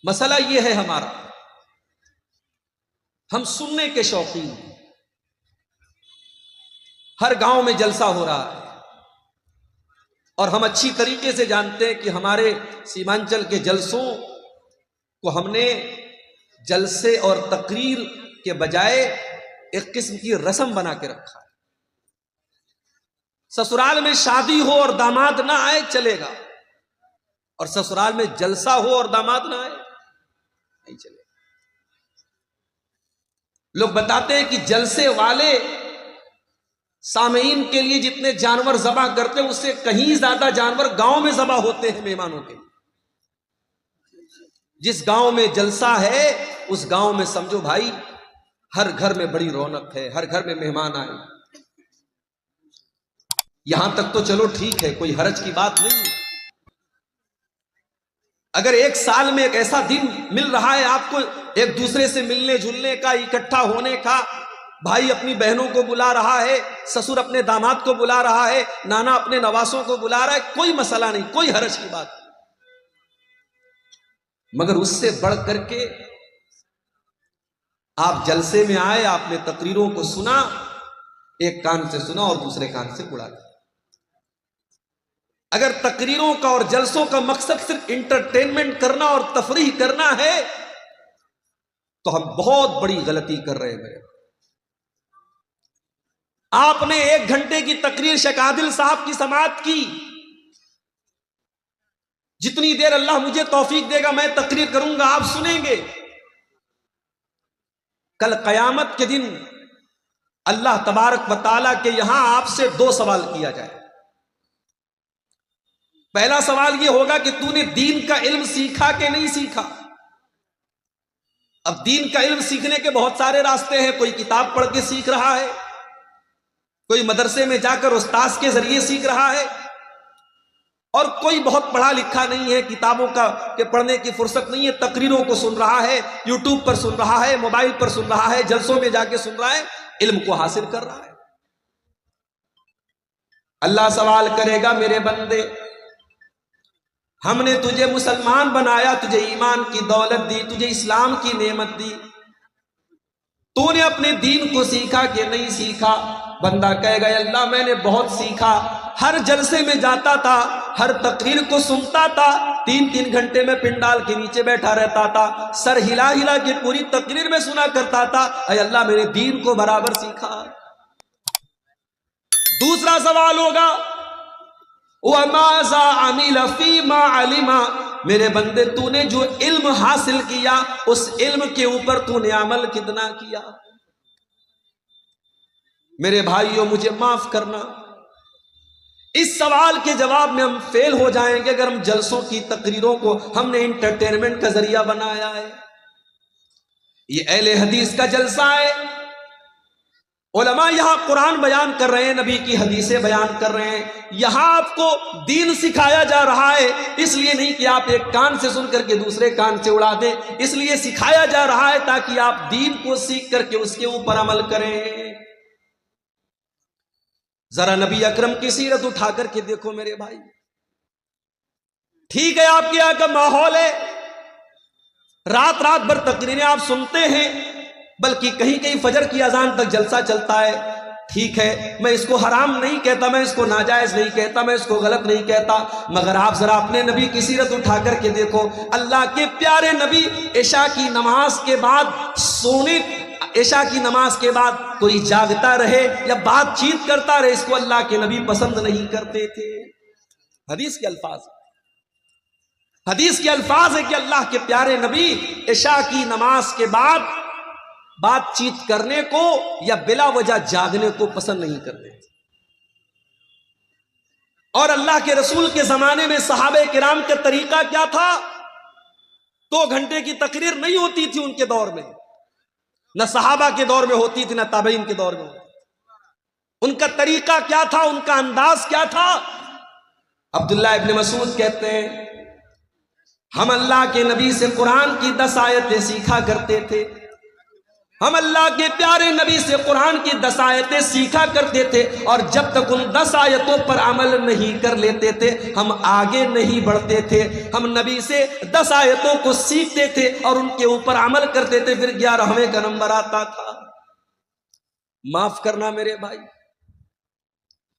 مسئلہ یہ ہے ہمارا، ہم سننے کے شوقین ہیں، ہر گاؤں میں جلسہ ہو رہا ہے، اور ہم اچھی طریقے سے جانتے ہیں کہ ہمارے سیمانچل کے جلسوں کو ہم نے جلسے اور تقریر کے بجائے ایک قسم کی رسم بنا کے رکھا ہے۔ سسرال میں شادی ہو اور داماد نہ آئے چلے گا، اور سسرال میں جلسہ ہو اور داماد نہ آئے نہیں چلے گا۔ لوگ بتاتے ہیں کہ جلسے والے سامعین کے لیے جتنے جانور ذبح کرتے ہیں اس سے کہیں زیادہ جانور گاؤں میں ذبح ہوتے ہیں مہمانوں کے لیے۔ جس گاؤں میں جلسہ ہے اس گاؤں میں سمجھو بھائی ہر گھر میں بڑی رونق ہے، ہر گھر میں مہمان آئے۔ یہاں تک تو چلو ٹھیک ہے، کوئی حرج کی بات نہیں ہے۔ اگر ایک سال میں ایک ایسا دن مل رہا ہے آپ کو ایک دوسرے سے ملنے جلنے کا، اکٹھا ہونے کا، بھائی اپنی بہنوں کو بلا رہا ہے، سسر اپنے داماد کو بلا رہا ہے، نانا اپنے نواسوں کو بلا رہا ہے، کوئی مسئلہ نہیں، کوئی حرج کی بات نہیں۔ مگر اس سے بڑھ کر کے آپ جلسے میں آئے، آپ نے تقریروں کو سنا، ایک کان سے سنا اور دوسرے کان سے اڑا دیا۔ اگر تقریروں کا اور جلسوں کا مقصد صرف انٹرٹینمنٹ کرنا اور تفریح کرنا ہے تو ہم بہت بڑی غلطی کر رہے ہیں۔ آپ نے 1 گھنٹے کی تقریر شیخ عادل صاحب کی سماعت کی، جتنی دیر اللہ مجھے توفیق دے گا میں تقریر کروں گا، آپ سنیں گے۔ کل قیامت کے دن اللہ تبارک و تعالیٰ کے یہاں آپ سے 2 سوال کیا جائے۔ پہلا سوال یہ ہوگا کہ تو نے دین کا علم سیکھا کہ نہیں سیکھا۔ اب دین کا علم سیکھنے کے بہت سارے راستے ہیں، کوئی کتاب پڑھ کے سیکھ رہا ہے، کوئی مدرسے میں جا کر استاذ کے ذریعے سیکھ رہا ہے، اور کوئی بہت پڑھا لکھا نہیں ہے، کتابوں کا کہ پڑھنے کی فرصت نہیں ہے، تقریروں کو سن رہا ہے، یوٹیوب پر سن رہا ہے، موبائل پر سن رہا ہے، جلسوں میں جا کے سن رہا ہے، علم کو حاصل کر رہا ہے۔ اللہ سوال کرے گا میرے بندے، ہم نے تجھے مسلمان بنایا، تجھے ایمان کی دولت دی، تجھے اسلام کی نعمت دی، تو نے اپنے دین کو سیکھا کہ نہیں سیکھا؟ بندہ کہے گا اللہ میں نے بہت سیکھا، ہر جلسے میں جاتا تھا، ہر تقریر کو سنتا تھا، 3 گھنٹے میں پنڈال کے نیچے بیٹھا رہتا تھا، سر ہلا ہلا کے پوری تقریر میں سنا کرتا تھا، اے اللہ میں نے دین کو برابر سیکھا۔ دوسرا سوال ہوگا وَمَاذَا عَمِلَ فِي مَا عَلِمَ، میرے بندے تو نے جو علم حاصل کیا اس علم کے اوپر تو نے عمل کتنا کیا؟ میرے بھائیوں مجھے معاف کرنا، اس سوال کے جواب میں ہم فیل ہو جائیں گے اگر ہم جلسوں کی تقریروں کو ہم نے انٹرٹینمنٹ کا ذریعہ بنایا ہے۔ یہ اہل حدیث کا جلسہ ہے، علماء یہاں قرآن بیان کر رہے ہیں، نبی کی حدیثیں بیان کر رہے ہیں، یہاں آپ کو دین سکھایا جا رہا ہے، اس لیے نہیں کہ آپ ایک کان سے سن کر کے دوسرے کان سے اڑا دیں، اس لیے سکھایا جا رہا ہے تاکہ آپ دین کو سیکھ کر کے اس کے اوپر عمل کریں۔ ذرا نبی اکرم کی سیرت اٹھا کر کے دیکھو میرے بھائی، ٹھیک ہے آپ کے یہاں کا ماحول ہے، رات رات بھر تقریریں آپ سنتے ہیں، بلکہ کہیں کہیں فجر کی اذان تک جلسہ چلتا ہے، ٹھیک ہے، میں اس کو حرام نہیں کہتا، میں اس کو ناجائز نہیں کہتا، میں اس کو غلط نہیں کہتا، مگر آپ ذرا اپنے نبی کی سیرت اٹھا کر کے دیکھو، اللہ کے پیارے نبی عشاء کی نماز کے بعد عشاء کی نماز کے بعد کوئی جاگتا رہے یا بات چیت کرتا رہے، اس کو اللہ کے نبی پسند نہیں کرتے تھے۔ حدیث کے الفاظ ہے کہ اللہ کے پیارے نبی عشاء کی نماز کے بعد بات چیت کرنے کو یا بلا وجہ جاگنے کو پسند نہیں کرتے تھے۔ اور اللہ کے رسول کے زمانے میں صحابہ کرام کا طریقہ کیا تھا؟ 2 گھنٹے کی تقریر نہیں ہوتی تھی ان کے دور میں، نہ صحابہ کے دور میں ہوتی تھی، نہ تابعین کے دور میں ہوتی تھی۔ ان کا طریقہ کیا تھا، ان کا انداز کیا تھا؟ عبداللہ ابن مسعود کہتے ہیں ہم اللہ کے نبی سے قرآن کی 10 آیتیں سیکھا کرتے تھے، ہم اللہ کے پیارے نبی سے قرآن کی 10 آیتیں سیکھا کرتے تھے، اور جب تک ان 10 آیتوں پر عمل نہیں کر لیتے تھے ہم آگے نہیں بڑھتے تھے۔ ہم نبی سے 10 آیتوں کو سیکھتے تھے اور ان کے اوپر عمل کرتے تھے، پھر 11ویں کا نمبر آتا تھا۔ معاف کرنا میرے بھائی،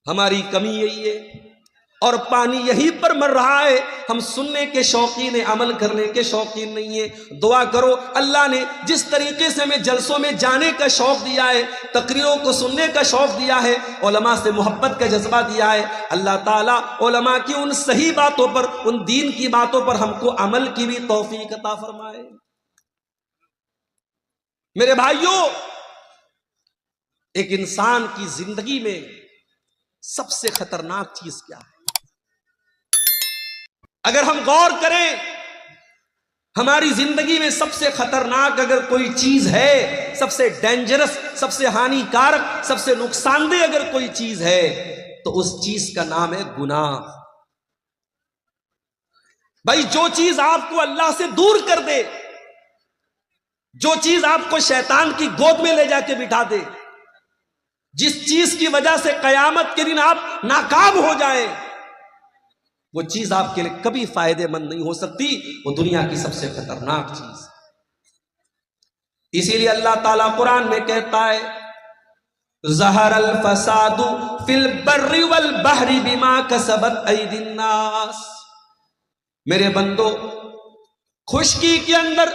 ہماری کمی یہی ہے، اور پانی یہی پر مر رہا ہے، ہم سننے کے شوقین ہیں، عمل کرنے کے شوقین نہیں ہیں۔ دعا کرو اللہ نے جس طریقے سے ہمیں جلسوں میں جانے کا شوق دیا ہے، تقریروں کو سننے کا شوق دیا ہے، علماء سے محبت کا جذبہ دیا ہے، اللہ تعالیٰ علماء کی ان صحیح باتوں پر، ان دین کی باتوں پر ہم کو عمل کی بھی توفیق عطا فرمائے۔ میرے بھائیوں، ایک انسان کی زندگی میں سب سے خطرناک چیز کیا ہے؟ اگر ہم غور کریں، ہماری زندگی میں سب سے خطرناک اگر کوئی چیز ہے، سب سے ڈینجرس، سب سے ہانی کارک، سب سے نقصان دہ اگر کوئی چیز ہے تو اس چیز کا نام ہے گناہ۔ بھائی، جو چیز آپ کو اللہ سے دور کر دے، جو چیز آپ کو شیطان کی گود میں لے جا کے بٹھا دے، جس چیز کی وجہ سے قیامت کے دن آپ ناکام ہو جائیں، وہ چیز آپ کے لیے کبھی فائدے مند نہیں ہو سکتی، وہ دنیا کی سب سے خطرناک چیز۔ اسی لیے اللہ تعالیٰ قرآن میں کہتا ہے ظہر الفساد فی البر والبحر بما کسبت ایدی الناس۔ میرے بندو، خشکی کے اندر،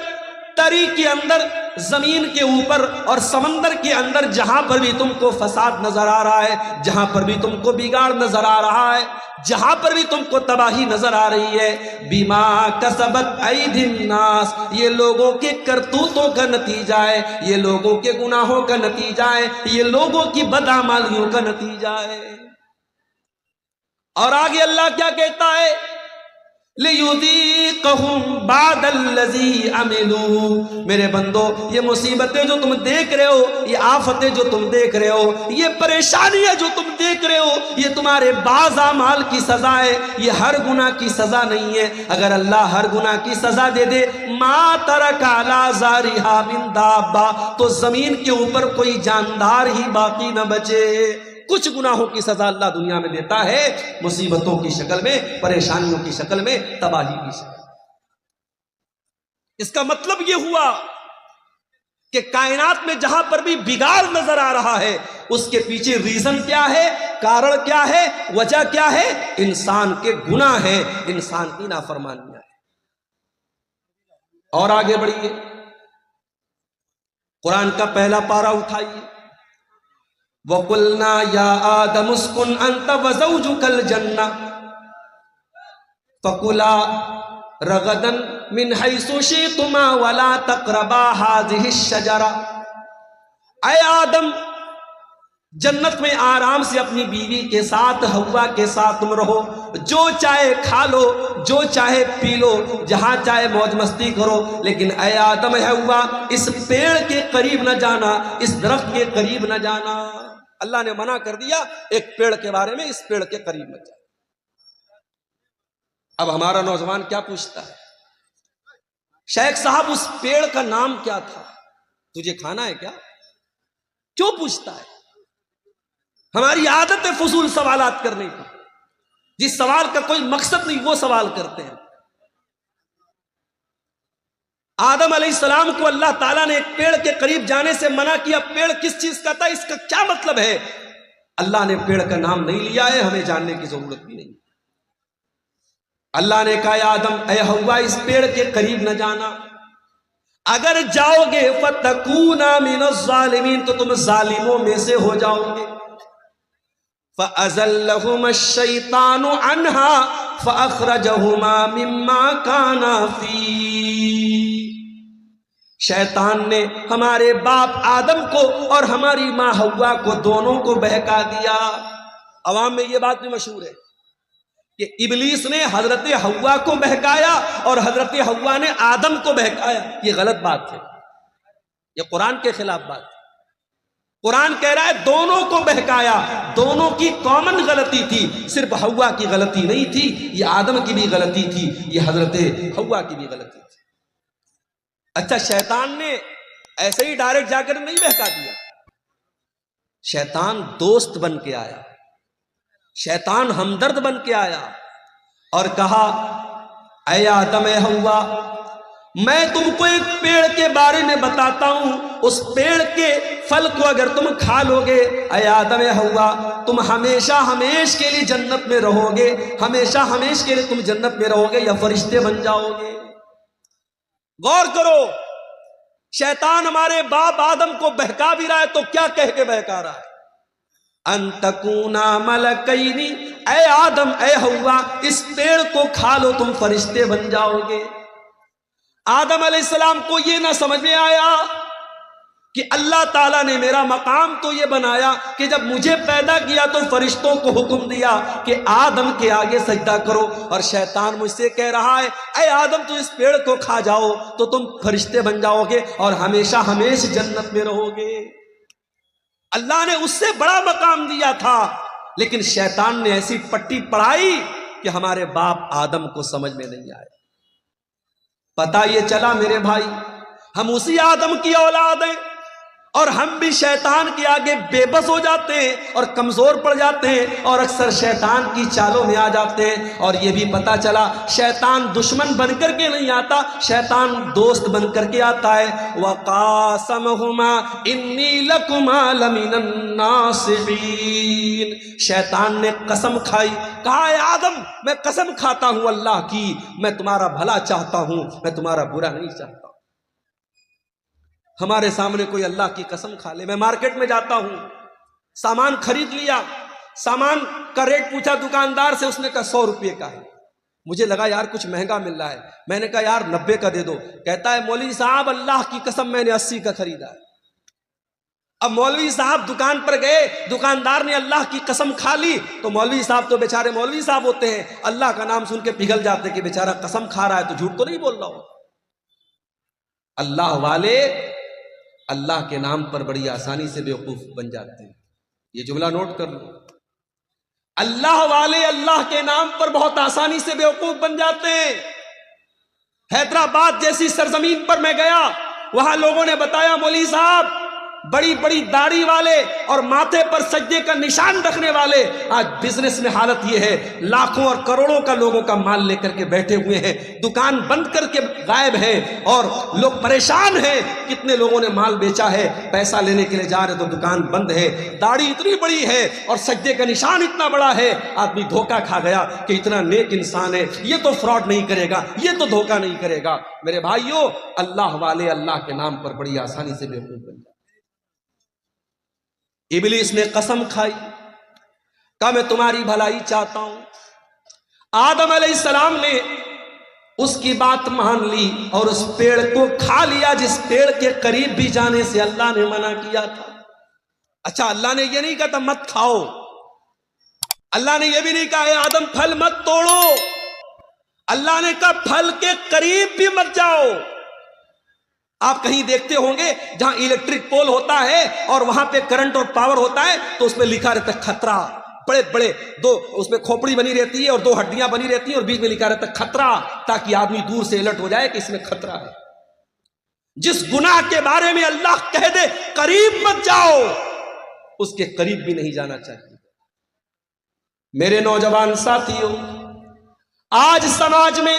تری کے اندر، زمین کے اوپر اور سمندر کے اندر جہاں پر بھی تم کو فساد نظر آ رہا ہے، جہاں پر بھی تم کو بگاڑ نظر آ رہا ہے، جہاں پر بھی تم کو تباہی نظر آ رہی ہے، بما کسبت ایدی الناس، یہ لوگوں کے کرتوتوں کا نتیجہ ہے، یہ لوگوں کے گناہوں کا نتیجہ ہے، یہ لوگوں کی بدعمالیوں کا نتیجہ ہے۔ اور آگے اللہ کیا کہتا ہے؟ لِيُذِيقَهُمْ بَعْدَ الَّذِي عَمِلُوا۔ میرے بندو، یہ مصیبتیں جو تم دیکھ رہے ہو، یہ آفتیں جو تم دیکھ رہے ہو، یہ پریشانیاں جو تم دیکھ رہے ہو، یہ تمہارے بعض اعمال کی سزا ہے، یہ ہر گناہ کی سزا نہیں ہے۔ اگر اللہ ہر گناہ کی سزا دے دے، مَا تَرَكَ عَلَىٰ ظَهْرِهَا مِن دَابَّةٍ، تو زمین کے اوپر کوئی جاندار ہی باقی نہ بچے۔ کچھ گناہوں کی سزا اللہ دنیا میں دیتا ہے، مصیبتوں کی شکل میں، پریشانیوں کی شکل میں، تباہی کی شکل میں۔ اس کا مطلب یہ ہوا کہ کائنات میں جہاں پر بھی بگاڑ نظر آ رہا ہے، اس کے پیچھے ریزن کیا ہے، کارن کیا ہے، وجہ کیا ہے؟ انسان کے گناہ ہے، انسان کی نافرمانیاں ہے۔ اور آگے بڑھیے، قرآن کا پہلا پارہ اٹھائیے، وَقُلْنَا يَا آدَمُ اسْكُنْ أَنْتَ وَزَوْجُكَ الْجَنَّةَ فَكُلَا رَغَدًا مِنْ حَيْثُ شِئْتُمَا وَلَا تَقْرَبَا هَٰذِهِ الشَّجَرَةَ۔ اے آدم، جنت میں آرام سے اپنی بیوی کے ساتھ، حوا کے ساتھ تم رہو، جو چاہے کھا لو، جو چاہے پی لو، جہاں چاہے موج مستی کرو، لیکن اے آدم، اے حوا، اس پیڑ کے قریب نہ جانا، اس درخت کے قریب نہ جانا۔ اللہ نے منع کر دیا ایک پیڑ کے بارے میں، اس پیڑ کے قریب مت جانا۔ اب ہمارا نوجوان کیا پوچھتا ہے؟ شیخ صاحب، اس پیڑ کا نام کیا تھا؟ تجھے کھانا ہے کیا؟ کیوں پوچھتا ہے؟ ہماری عادت ہے فضول سوالات کرنے کی، جس سوال کا کوئی مقصد نہیں وہ سوال کرتے ہیں۔ آدم علیہ السلام کو اللہ تعالیٰ نے ایک پیڑ کے قریب جانے سے منع کیا، پیڑ کس چیز کا تھا، اس کا کیا مطلب ہے؟ اللہ نے پیڑ کا نام نہیں لیا ہے، ہمیں جاننے کی ضرورت بھی نہیں۔ اللہ نے کہا اے آدم، اے حوا، اس پیڑ کے قریب نہ جانا، اگر جاؤ گے فَتَكُونَا مِنَ الظَّالِمِينَ، تو تم ظالموں میں سے ہو جاؤ گے۔ فَأَزَلَّهُمَا الشَّيْطَانُ عَنْهَا فَأَخْرَجَهُمَا مِمَّا كَانَا فِيهِ۔ شیطان نے ہمارے باپ آدم کو اور ہماری ماں حوا کو دونوں کو بہکا دیا۔ عوام میں یہ بات بھی مشہور ہے کہ ابلیس نے حضرت حوا کو بہکایا اور حضرت حوا نے آدم کو بہکایا۔ یہ غلط بات ہے، یہ قرآن کے خلاف بات ہے۔ قرآن کہہ رہا ہے دونوں کو بہکایا، دونوں کی کامن غلطی تھی، صرف حوا کی غلطی نہیں تھی، یہ آدم کی بھی غلطی تھی، یہ حضرت حوا کی بھی غلطی تھی۔ اچھا، شیطان نے ایسے ہی ڈائریکٹ جا کر نہیں بہکا دیا. شیطان دوست بن کے آیا, شیطان ہمدرد بن کے آیا اور کہا اے آدم اے حوا, میں تم کو ایک پیڑ کے بارے میں بتاتا ہوں, اس پیڑ کے پھل کو اگر تم کھا لو گے اے آدم اے حوا, تم ہمیشہ ہمیش کے لیے جنت میں رہو گے, ہمیشہ ہمیش کے لیے تم جنت میں رہو گے یا فرشتے بن جاؤ گے. غور کرو, شیطان ہمارے باپ آدم کو بہکا بھی رہا ہے تو کیا کہہ کے بہکا رہا ہے؟ ان تکونا ملکین, اے آدم اے حوا, اس پیڑ کو کھا لو تم فرشتے بن جاؤ گے. آدم علیہ السلام کو یہ نہ سمجھ میں آیا کہ اللہ تعالیٰ نے میرا مقام تو یہ بنایا کہ جب مجھے پیدا کیا تو فرشتوں کو حکم دیا کہ آدم کے آگے سجدہ کرو, اور شیطان مجھ سے کہہ رہا ہے اے آدم تو اس پیڑ کو کھا جاؤ تو تم فرشتے بن جاؤ گے اور ہمیشہ ہمیشہ جنت میں رہو گے. اللہ نے اس سے بڑا مقام دیا تھا, لیکن شیطان نے ایسی پٹی پڑھائی کہ ہمارے باپ آدم کو سمجھ میں نہیں آیا. پتہ یہ چلا میرے بھائی, ہم اسی آدم کی اولاد ہیں اور ہم بھی شیطان کے آگے بے بس ہو جاتے ہیں اور کمزور پڑ جاتے ہیں اور اکثر شیطان کی چالوں میں آ جاتے ہیں. اور یہ بھی پتہ چلا شیطان دشمن بن کر کے نہیں آتا, شیطان دوست بن کر کے آتا ہے. وَقَاسَمَهُمَا إِنِّي لَكُمَا لَمِنَ النَّاصِحِينَ, شیطان نے قسم کھائی, کہا اے آدم میں قسم کھاتا ہوں اللہ کی, میں تمہارا بھلا چاہتا ہوں, میں تمہارا برا نہیں چاہتا. ہمارے سامنے کوئی اللہ کی قسم کھا لے, میں مارکیٹ میں جاتا ہوں, سامان خرید لیا, سامان کا ریٹ پوچھا دکاندار سے, اس نے کہا 100 روپے کا ہے. مجھے لگا یار کچھ مہنگا مل رہا ہے, میں نے کہا یار 90 کا دے دو. کہتا ہے مولوی صاحب اللہ کی قسم میں نے 80 کا خریدا ہے. اب مولوی صاحب دکان پر گئے, دکاندار نے اللہ کی قسم کھا لی تو مولوی صاحب تو بیچارے مولوی صاحب ہوتے ہیں, اللہ کا نام سن کے پگھل جاتے کہ بیچارہ قسم کھا رہا ہے تو جھوٹ تو نہیں بول رہا ہو. اللہ والے اللہ کے نام پر بڑی آسانی سے بیوقوف بن جاتے ہیں. یہ جملہ نوٹ کر لو, اللہ والے اللہ کے نام پر بہت آسانی سے بیوقوف بن جاتے ہیں. حیدرآباد جیسی سرزمین پر میں گیا, وہاں لوگوں نے بتایا مولوی صاحب بڑی بڑی داڑھی والے اور ماتھے پر سجدے کا نشان رکھنے والے, آج بزنس میں حالت یہ ہے لاکھوں اور کروڑوں کا لوگوں کا مال لے کر کے بیٹھے ہوئے ہیں, دکان بند کر کے غائب ہیں اور لوگ پریشان ہیں. کتنے لوگوں نے مال بیچا ہے, پیسہ لینے کے لیے جا رہے تو دکان بند ہے, داڑھی اتنی بڑی ہے اور سجدے کا نشان اتنا بڑا ہے. آدمی دھوکا کھا گیا کہ اتنا نیک انسان ہے, یہ تو فراڈ نہیں کرے گا, یہ تو دھوکا نہیں کرے گا. میرے بھائیوں, اللہ والے اللہ کے نام پر بڑی آسانی سے بیوقوف بن جاتے. ابلیس نے قسم کھائی, کہا میں تمہاری بھلائی چاہتا ہوں. آدم علیہ السلام نے اس کی بات مان لی اور اس پیڑ کو کھا لیا جس پیڑ کے قریب بھی جانے سے اللہ نے منع کیا تھا. اچھا, اللہ نے یہ نہیں کہا تھا مت کھاؤ, اللہ نے یہ بھی نہیں کہا اے آدم پھل مت توڑو, اللہ نے کہا پھل کے قریب بھی مت جاؤ. آپ کہیں دیکھتے ہوں گے جہاں الیکٹرک پول ہوتا ہے اور وہاں پہ کرنٹ اور پاور ہوتا ہے تو اس میں لکھا رہتا ہے خطرہ, بڑے بڑے دو اس میں کھوپڑی بنی رہتی ہے اور 2 ہڈیاں بنی رہتی ہیں اور بیچ میں لکھا رہتا ہے خطرہ, تاکہ آدمی دور سے الرٹ ہو جائے کہ اس میں خطرہ ہے. جس گناہ کے بارے میں اللہ کہہ دے قریب مت جاؤ, اس کے قریب بھی نہیں جانا چاہیے. میرے نوجوان ساتھیوں, آج سماج میں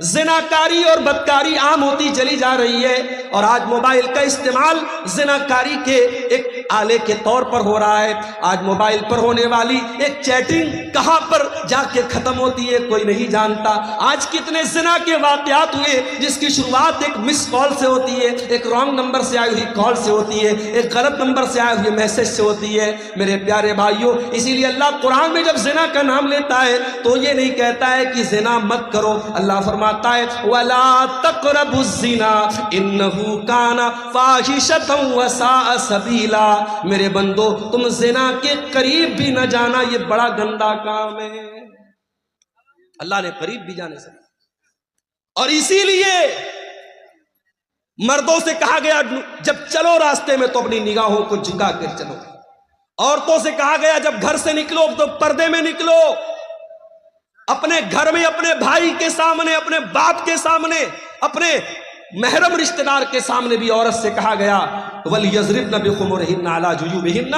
زناکاری اور بدکاری عام ہوتی چلی جا رہی ہے اور آج موبائل کا استعمال زناکاری کے ایک آلے کے طور پر ہو رہا ہے. آج موبائل پر ہونے والی ایک چیٹنگ کہاں پر جا کے ختم ہوتی ہے کوئی نہیں جانتا. آج کتنے زنا کے واقعات ہوئے جس کی شروعات ایک مس کال سے ہوتی ہے, ایک رانگ نمبر سے آئی ہوئی کال سے ہوتی ہے, ایک غلط نمبر سے آئے ہوئے میسج سے ہوتی ہے. میرے پیارے بھائیوں, اسی لیے اللہ قرآن میں جب زنا کا نام لیتا ہے تو یہ نہیں کہتا ہے کہ زنا مت کرو, اللہ فرماتا ہے وَلَا تَقْرَبُوا الزِّنَا إِنَّهُ كَانَ فَاحِشَةً وَسَاءَ سَبِيلًا. میرے بندو تم زنا کے قریب بھی نہ جانا, یہ بڑا گندا کام ہے. اللہ نے قریب بھی جانے سے, اور اسی لیے مردوں سے کہا گیا جب چلو راستے میں تو اپنی نگاہوں کو جھکا کر چلو. عورتوں سے کہا گیا جب گھر سے نکلو تو پردے میں نکلو. اپنے گھر میں اپنے بھائی کے سامنے, اپنے باپ کے سامنے, اپنے محرم رشتہ دار کے سامنے بھی عورت سے کہا گیا وَلْيَضْرِبْنَ بِخُمُرِهِنَّ عَلَى جُيُوبِهِنَّ،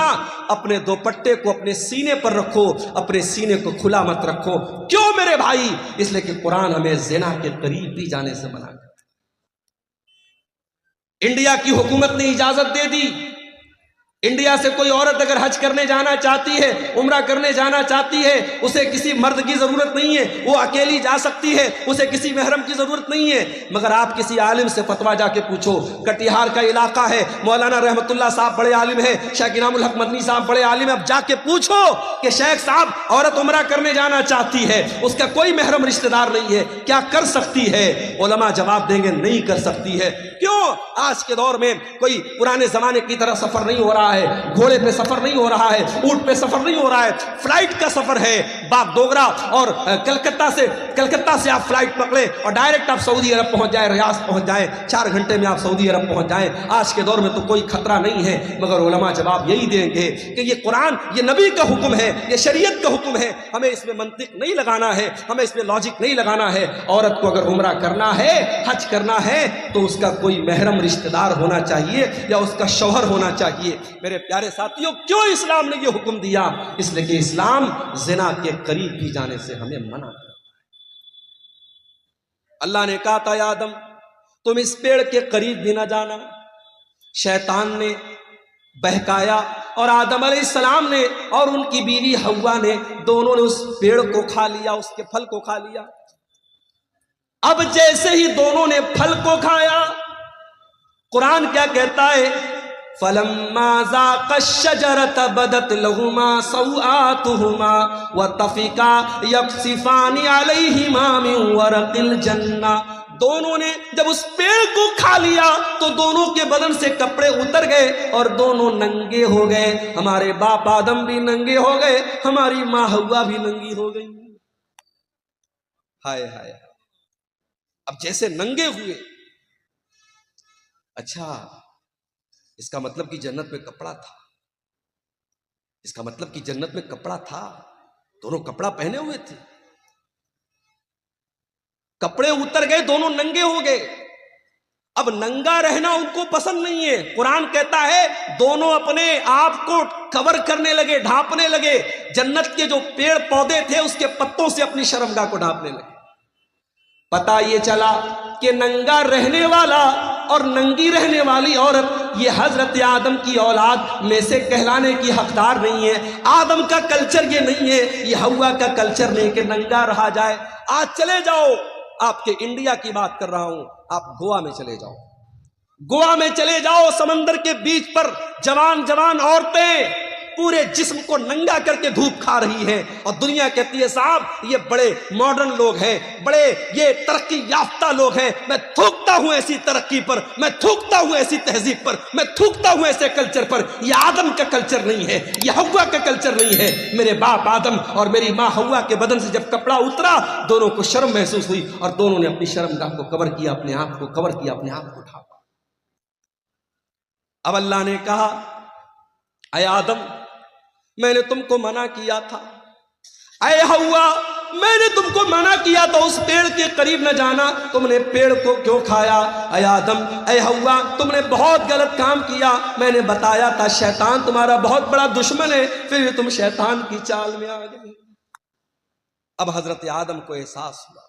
اپنے دوپٹے کو اپنے سینے پر رکھو، اپنے سینے کو کھلا مت رکھو۔ کیوں میرے بھائی؟ اس لیے کہ قرآن ہمیں زنا کے قریب بھی جانے سے منع کرتا۔ انڈیا کی حکومت نے اجازت دے دی، انڈیا سے کوئی عورت اگر حج کرنے جانا چاہتی ہے، عمرہ کرنے جانا چاہتی ہے، اسے کسی مرد کی ضرورت نہیں ہے، وہ اکیلی جا سکتی ہے، اسے کسی محرم کی ضرورت نہیں ہے۔ مگر آپ کسی عالم سے فتویٰ جا کے پوچھو، کٹیہار کا علاقہ ہے، مولانا رحمت اللہ صاحب بڑے عالم ہیں، شیخ انعام الحق مدنی صاحب بڑے عالم ہیں، اب جا کے پوچھو کہ شیخ صاحب عورت عمرہ کرنے جانا چاہتی ہے، اس کا کوئی محرم رشتہ دار نہیں ہے، کیا کر سکتی ہے؟ علماء جواب دیں گے نہیں کر سکتی ہے۔ کیوں؟ آج کے دور میں کوئی پرانے زمانے کی طرح سفر نہیں ہو رہا ہے، گھوڑے پہ سفر نہیں ہو رہا ہے، اونٹ پہ سفر نہیں ہو رہا ہے، فلائٹ کا سفر ہے۔ باغ ڈوگرا اور کلکتہ سے آپ فلائٹ پکڑیں اور ڈائریکٹ آپ سعودی عرب پہنچ جائیں، ریاض پہنچ جائیں، 4 گھنٹے میں آپ سعودی عرب پہنچ جائیں۔ آج کے دور میں تو کوئی خطرہ نہیں ہے، مگر علماء جواب یہی دیں گے کہ یہ قرآن، یہ نبی کا حکم ہے، یہ شریعت کا حکم ہے، ہمیں اس میں منطق نہیں لگانا ہے، ہمیں اس میں لاجک نہیں لگانا ہے۔ عورت کو اگر عمرہ کرنا ہے، حج کرنا ہے، تو اس کا کوئی محرم رشتہ دار ہونا چاہیے یا اس کا شوہر ہونا چاہیے۔ میرے پیارے ساتھیوں، کیوں اسلام نے یہ حکم دیا؟ اس لیے کہ اسلام زنا کے قریب بھی جانے سے ہمیں منع کرتا۔ اللہ نے کہا تھا یا آدم تم اس پیڑ کے قریب بھی نہ جانا۔ شیطان نے بہکایا اور آدم علیہ السلام نے اور ان کی بیوی حوا نے دونوں نے اس پیڑ کو کھا لیا، اس کے پھل کو کھا لیا۔ اب جیسے ہی دونوں نے پھل کو کھایا، قرآن کیا کہتا ہے؟ فَلَمَّا ذَاقَا الشَّجَرَةَ بَدَتْ لَهُمَا سَوْآتُهُمَا وَطَفِقَا يَخْصِفَانِ عَلَيْهِمَا مِنْ وَرَقِ الْجَنَّةِ۔ دونوں نے جب اس پیڑ کو کھا لیا تو دونوں کے بدن سے کپڑے اتر گئے اور دونوں ننگے ہو گئے۔ ہمارے باپ آدم بھی ننگے ہو گئے، ہماری ماں حوا بھی ننگی ہو گئی۔ ہائے ہائے، اب جیسے ننگے ہوئے، اچھا اس کا مطلب کہ جنت میں کپڑا تھا، اس کا مطلب کہ جنت میں کپڑا تھا، دونوں کپڑا پہنے ہوئے تھے، کپڑے اتر گئے، دونوں ننگے ہو گئے۔ اب ننگا رہنا ان کو پسند نہیں ہے۔ قرآن کہتا ہے دونوں اپنے آپ کو کور کرنے لگے، ڈھانپنے لگے، جنت کے جو پیڑ پودے تھے اس کے پتوں سے اپنی شرمگاہ کو ڈھانپنے لگے۔ پتہ یہ چلا کہ ننگا رہنے والا اور ننگی رہنے والی عورت یہ حضرت آدم کی اولاد میں سے کہلانے کی حقدار نہیں ہے۔ آدم کا کلچر یہ نہیں ہے، یہ حوا کا کلچر نہیں کہ ننگا رہا جائے۔ آج چلے جاؤ، آپ کے انڈیا کی بات کر رہا ہوں، آپ گوا میں چلے جاؤ، گوا میں چلے جاؤ، سمندر کے بیچ پر جوان جوان عورتیں پورے جسم کو ننگا کر کے دھوپ کھا رہی ہیں، اور دنیا کہتی ہے صاحب یہ بڑے ماڈرن لوگ ہیں، بڑے یہ ترقی یافتہ لوگ ہیں۔ میں تھوکتا ہوں ایسی ترقی پر، میں تھوکتا ہوں ایسی تہذیب پر، میں تھوکتا ہوں ایسے کلچر پر۔ یہ آدم کا کلچر نہیں ہے، یہ حوا کا کلچر نہیں ہے۔ میرے باپ آدم اور میری ماں حوا کے بدن سے جب کپڑا اترا، دونوں کو شرم محسوس ہوئی اور دونوں نے اپنی شرمگاہ کو کور کیا، اپنے آپ کو کور کیا، اپنے آپ کو ڈھانپا۔ اب اللہ نے کہا اے آدم میں نے تم کو منع کیا تھا، اے حوا میں نے تم کو منع کیا تو اس پیڑ کے قریب نہ جانا، تم نے پیڑ کو کیوں کھایا؟ اے آدم اے حوا تم نے بہت غلط کام کیا، میں نے بتایا تھا شیطان تمہارا بہت بڑا دشمن ہے، پھر بھی تم شیطان کی چال میں آ گئے۔ اب حضرت آدم کو احساس ہوا،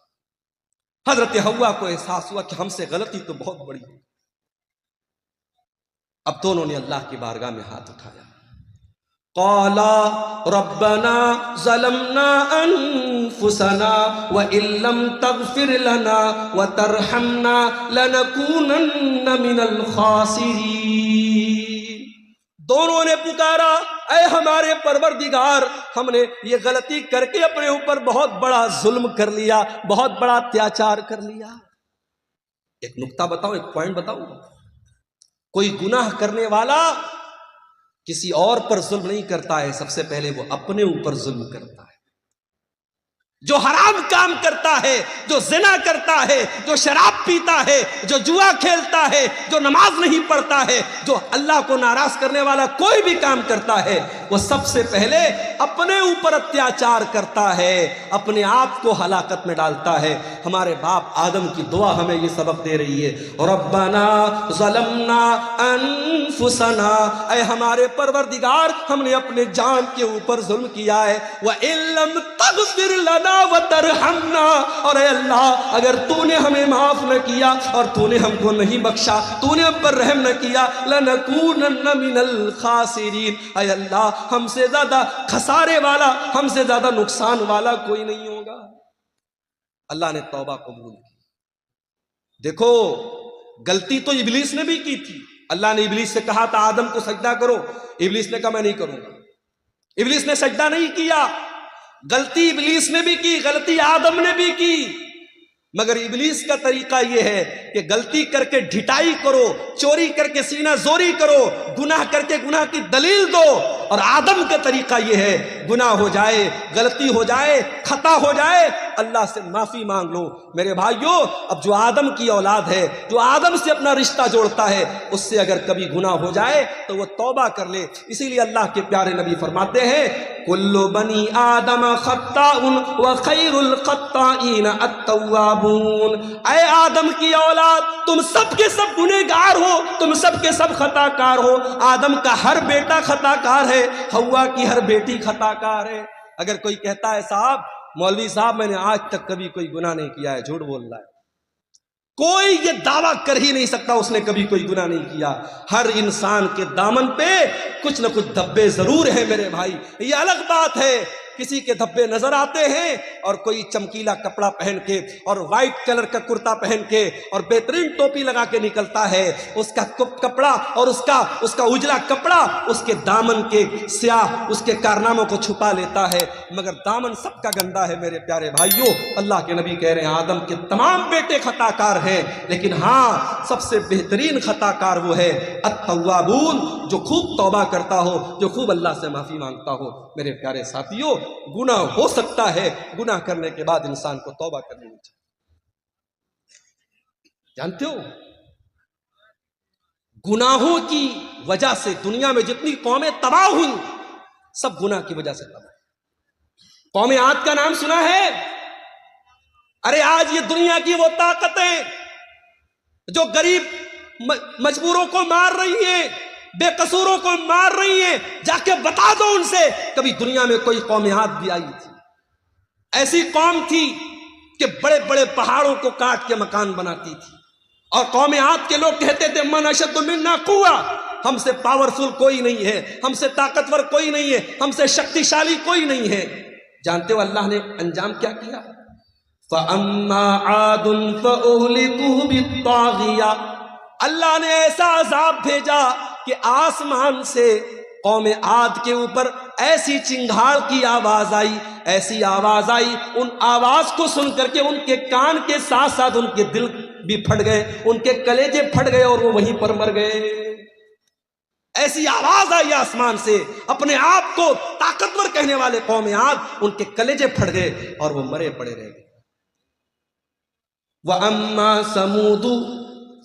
حضرت حوا کو احساس ہوا کہ ہم سے غلطی تو بہت بڑی ہے۔ اب دونوں نے اللہ کی بارگاہ میں ہاتھ اٹھایا، قالا ربنا ظلمنا انفسنا وان لم تغفر لنا وترحمنا لنكونن من الخاسرین۔ دونوں نے پکارا اے ہمارے پروردگار ہم نے یہ غلطی کر کے اپنے اوپر بہت بڑا ظلم کر لیا، بہت بڑا اتیاچار کر لیا۔ ایک نکتہ بتاؤں، ایک پوائنٹ بتاؤں، کوئی گناہ کرنے والا کسی اور پر ظلم نہیں کرتا ہے، سب سے پہلے وہ اپنے اوپر ظلم کرتا ہے۔ جو حرام کام کرتا ہے، جو زنا کرتا ہے، جو شراب پیتا ہے، جو جوا کھیلتا ہے، جو نماز نہیں پڑھتا ہے، جو اللہ کو ناراض کرنے والا کوئی بھی کام کرتا ہے، وہ سب سے پہلے اپنے اوپر اتیاچار کرتا ہے، اپنے آپ کو ہلاکت میں ڈالتا ہے۔ ہمارے باپ آدم کی دعا ہمیں یہ سبق دے رہی ہے، ربنا ظلمنا انفسنا، اے ہمارے پروردگار ہم نے اپنے جان کے اوپر ظلم کیا ہے، وَإِن لَّمْ تَغْفِرْ لَنَا وَتَرْحَمْنَا، اور اے اللہ اگر تو نے ہمیں معاف نہ کیا اور تو نے ہم کو نہیں بخشا، تو نے ہم پر رحم نہ کیا، لَنَكُونَنَّ مِنَ الْخَاسِرِينَ، اے اللہ ہم سے زیادہ خسارے والا، ہم سے زیادہ نقصان والا کوئی نہیں ہوگا۔ اللہ نے توبہ قبول کی۔ دیکھو غلطی تو ابلیس نے بھی کی تھی، اللہ نے ابلیس سے کہا تھا آدم کو سجدہ کرو، ابلیس نے کہا میں نہیں کروں گا، ابلیس نے سجدہ نہیں کیا۔ غلطی ابلیس نے بھی کی، غلطی آدم نے بھی کی، مگر ابلیس کا طریقہ یہ ہے کہ غلطی کر کے ڈھٹائی کرو، چوری کر کے سینہ زوری کرو، گناہ کر کے گناہ کی دلیل دو، اور آدم کا طریقہ یہ ہے گناہ ہو جائے، غلطی ہو جائے، خطا ہو جائے، اللہ سے معافی مانگ لو۔ میرے بھائیو، اب جو آدم کی اولاد ہے، جو آدم سے اپنا رشتہ جوڑتا ہے، اس سے اگر کبھی گناہ ہو جائے تو وہ توبہ کر لے۔ اسی لیے اللہ کے پیارے نبی فرماتے ہیں کل بنی آدم خطاء وخیر الخطائین التوابون، اے آدم کی اولاد تم سب کے سب گنہگار ہو، تم سب کے سب خطا کار ہو۔ آدم کا ہر بیٹا خطا کار ہے، حوا کی ہر بیٹی خطا کار ہے۔ اگر کوئی کہتا ہے صاحب مولوی صاحب میں نے آج تک کبھی کوئی گناہ نہیں کیا ہے، جھوٹ بول رہا ہے۔ کوئی یہ دعویٰ کر ہی نہیں سکتا اس نے کبھی کوئی گناہ نہیں کیا۔ ہر انسان کے دامن پہ کچھ نہ کچھ دھبے ضرور ہیں میرے بھائی، یہ الگ بات ہے۔ کسی کے دھبے نظر آتے ہیں اور کوئی چمکیلا کپڑا پہن کے اور وائٹ کلر کا کرتا پہن کے اور بہترین ٹوپی لگا کے نکلتا ہے، اس کا کپڑا اور اس کا اجلا کپڑا اس کے دامن کے سیاہ اس کے کارناموں کو چھپا لیتا ہے، مگر دامن سب کا گندا ہے میرے پیارے بھائیوں۔ اللہ کے نبی کہہ رہے ہیں آدم کے تمام بیٹے خطا کار ہیں، لیکن ہاں سب سے بہترین خطا کار وہ ہے التوابون، جو خوب توبہ کرتا ہو، جو خوب اللہ سے معافی مانگتا ہو۔ میرے پیارے ساتھیوں، گناہ ہو سکتا ہے، گناہ کرنے کے بعد انسان کو توبہ کرنی چاہیے۔ جانتے ہو گناہوں کی وجہ سے دنیا میں جتنی قومیں تباہ ہوئی سب گناہ کی وجہ سے تباہ۔ قوم عاد کا نام سنا ہے؟ ارے آج یہ دنیا کی وہ طاقتیں جو غریب مجبوروں کو مار رہی ہیں، بے قصوروں کو مار رہی ہیں، جا کے بتا دو ان سے کبھی دنیا میں کوئی قوم عاد بھی آئی تھی؟ ایسی قوم تھی کہ بڑے بڑے پہاڑوں کو کاٹ کے مکان بناتی تھی، اور قوم عاد کے لوگ کہتے تھے من اشد منا قوہ، ہم سے پاورفل کوئی نہیں ہے، ہم سے طاقتور کوئی نہیں ہے، ہم سے شکتیشالی کوئی نہیں ہے۔ جانتے ہو اللہ نے انجام کیا کیا؟ فَأَمَّا عَادٌ فَأُهْلِكُوا بِالطَّاغِيَةِ، اللہ نے ایسا عذاب بھیجا کہ آسمان سے قوم عاد کے اوپر ایسی چنگھاڑ کی آواز آئی، ایسی آواز آئی، ان آواز کو سن کر کے ان کے کان کے ساتھ ساتھ ان کے دل بھی پھٹ گئے، ان کے کلیجے پھٹ گئے اور وہ وہیں پر مر گئے۔ ایسی آواز آئی آسمان سے، اپنے آپ کو طاقتور کہنے والے قوم عاد، ان کے کلیجے پھٹ گئے اور وہ مرے پڑے رہ گئے۔ وَأَمَّا ثَمُودُ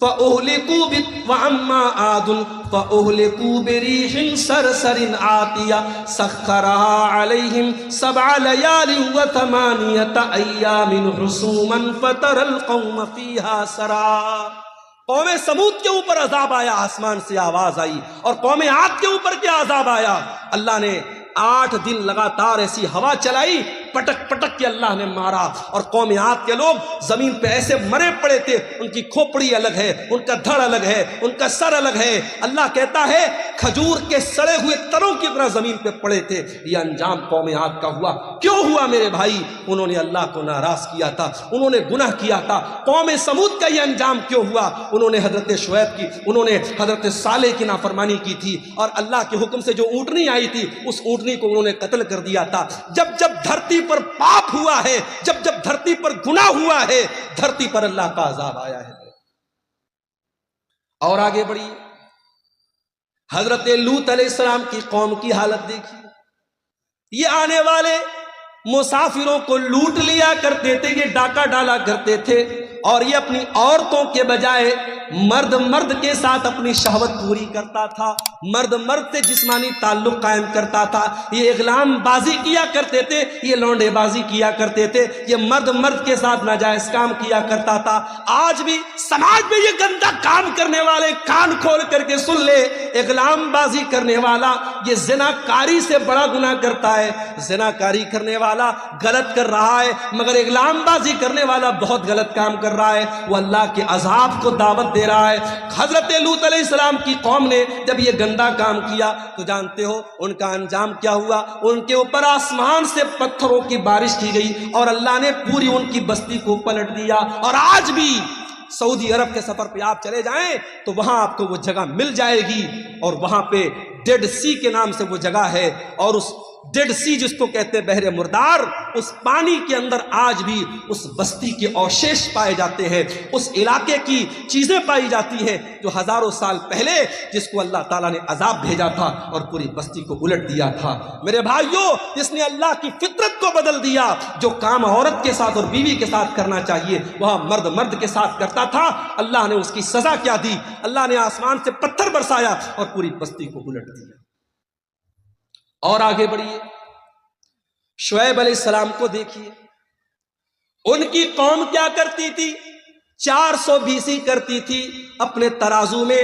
وَأَمَّا عَادٌ فَأُهْلِكُوا بِرِيحٍ صَرْصَرٍ عَاتِيَةٍ سَخَّرَهَا عَلَيْهِمْ 7 لَيَالٍ و8 أَيَّامٍ حُسُومًا فَتَرَى الْقَوْمَ فِيهَا سَرَعًا۔ قوم سمود کے اوپر عذاب آیا، آسمان سے آواز آئی، اور قوم عاد کے اوپر کیا عذاب آیا؟ اللہ نے 8 دن لگاتار ایسی ہوا چلائی، پٹک پٹک کے اللہ نے مارا، اور قوم عاد کے لوگ زمین پہ ایسے مرے پڑے تھے، ان کی کھوپڑی الگ ہے، ان کا دھڑ الگ ہے، ان کا سر الگ ہے۔ اللہ کہتا ہے کھجور کے سڑے ہوئے تنوں کی طرح زمین پہ پڑے تھے۔ یہ انجام قوم عاد کا ہوا۔ کیوں ہوا میرے بھائی؟ انہوں نے اللہ کو ناراض کیا تھا، انہوں نے گناہ کیا تھا۔ قوم سمود کا یہ انجام کیوں ہوا؟ انہوں نے حضرت شعیب کی، انہوں نے حضرت صالح کی نافرمانی کی تھی، اور اللہ کے حکم سے جو اونٹنی آئی تھی اس اونٹنی کو انہوں نے قتل کر دیا تھا۔ جب جب دھرتی پر پاپ ہوا ہے، جب جب دھرتی پر گناہ ہوا ہے، دھرتی پر اللہ کا عذاب آیا ہے۔ اور آگے بڑھیے، حضرت لوط علیہ السلام کی قوم کی حالت دیکھیے۔ یہ آنے والے مسافروں کو لوٹ لیا کرتے تھے، یہ ڈاکہ ڈالا کرتے تھے، اور یہ اپنی عورتوں کے بجائے مرد کے ساتھ اپنی شہوت پوری کرتا تھا، مرد سے جسمانی تعلق قائم کرتا تھا، یہ اغلام بازی کیا کرتے تھے، یہ لونڈے بازی کیا کرتے تھے، یہ مرد کے ساتھ ناجائز کام کیا کرتا تھا۔ آج بھی سماج میں یہ گندا کام کرنے والے کان کھول کر کے سن لے، اغلام بازی کرنے والا یہ زناکاری سے بڑا گناہ کرتا ہے، زناکاری کرنے والا غلط کر رہا ہے، مگر اغلام بازی کرنے والا بہت غلط کام کر رہا ہے، وہ اللہ کے عذاب کو دعوت دے رہا ہے۔ حضرت لوط علیہ السلام کی قوم نے جب یہ گندا کام کیا تو جانتے ہو ان کا انجام کیا ہوا؟ ان کے اوپر آسمان سے پتھروں کی بارش کی گئی اور اللہ نے پوری ان کی بستی کو پلٹ دیا۔ اور آج بھی سعودی عرب کے سفر پہ آپ چلے جائیں تو وہاں آپ کو وہ جگہ مل جائے گی، اور وہاں پہ ڈیڈ سی کے نام سے وہ جگہ ہے، اور اس ڈیڈ سی جس کو کہتے ہیں بحر مردار، اس پانی کے اندر آج بھی اس بستی کے اوشیش پائے جاتے ہیں، اس علاقے کی چیزیں پائی جاتی ہیں جو ہزاروں سال پہلے جس کو اللہ تعالیٰ نے عذاب بھیجا تھا اور پوری بستی کو الٹ دیا تھا۔ میرے بھائیوں، جس نے اللہ کی فطرت کو بدل دیا، جو کام عورت کے ساتھ اور بیوی کے ساتھ کرنا چاہیے وہاں مرد کے ساتھ کرتا تھا، اللہ نے اس کی سزا کیا دی؟ اللہ نے آسمان سے پتھر برسایا اور پوری بستی کو الٹ دیا۔ اور آگے بڑھیے، شعیب علیہ السلام کو دیکھیے، ان کی قوم کیا کرتی تھی؟ 400 بیسی کرتی تھی، اپنے ترازو میں